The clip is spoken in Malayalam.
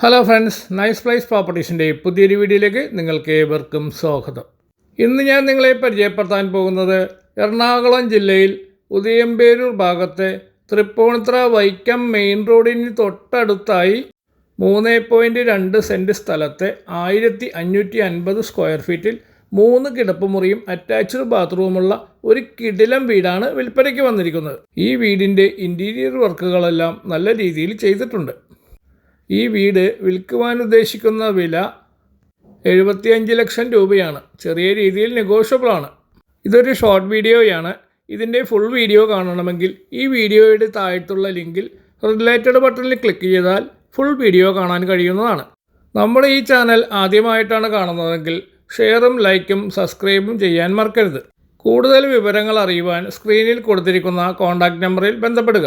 ഹലോ ഫ്രണ്ട്സ്, നൈസ് പ്ലേസ് പ്രോപ്പർട്ടീസിൻ്റെ പുതിയൊരു വീഡിയോയിലേക്ക് നിങ്ങൾക്ക് ഏവർക്കും സ്വാഗതം. ഇന്ന് ഞാൻ നിങ്ങളെ പരിചയപ്പെടുത്താൻ പോകുന്നത് എറണാകുളം ജില്ലയിൽ ഉദയംപേരൂർ ഭാഗത്തെ തൃപ്പൂണിത്തുറ വൈക്കം മെയിൻ റോഡിന് തൊട്ടടുത്തായി 3.2 സെൻറ്റ് സ്ഥലത്തെ 1550 സ്ക്വയർ ഫീറ്റിൽ 3 കിടപ്പുമുറിയും അറ്റാച്ച്ഡ് ബാത്റൂമുള്ള ഒരു കിടിലം വീടാണ് വിൽപ്പനയ്ക്ക് വന്നിരിക്കുന്നത്. ഈ വീടിൻ്റെ ഇൻറ്റീരിയർ വർക്കുകളെല്ലാം നല്ല രീതിയിൽ ചെയ്തിട്ടുണ്ട്. ഈ വീട് വിൽക്കുവാൻ ഉദ്ദേശിക്കുന്ന വില 75 ലക്ഷം രൂപയാണ്. ചെറിയ രീതിയിൽ നെഗോഷ്യബിളാണ്. ഇതൊരു ഷോർട്ട് വീഡിയോയാണ്. ഇതിൻ്റെ ഫുൾ വീഡിയോ കാണണമെങ്കിൽ ഈ വീഡിയോയുടെ താഴത്തുള്ള ലിങ്കിൽ റിലേറ്റഡ് ബട്ടണിൽ ക്ലിക്ക് ചെയ്താൽ ഫുൾ വീഡിയോ കാണാൻ കഴിയുന്നതാണ്. നമ്മുടെ ഈ ചാനൽ ആദ്യമായിട്ടാണ് കാണുന്നതെങ്കിൽ ഷെയറും ലൈക്കും സബ്സ്ക്രൈബും ചെയ്യാൻ മറക്കരുത്. കൂടുതൽ വിവരങ്ങൾ അറിയുവാൻ സ്ക്രീനിൽ കൊടുത്തിരിക്കുന്ന കോൺടാക്റ്റ് നമ്പറിൽ ബന്ധപ്പെടുക.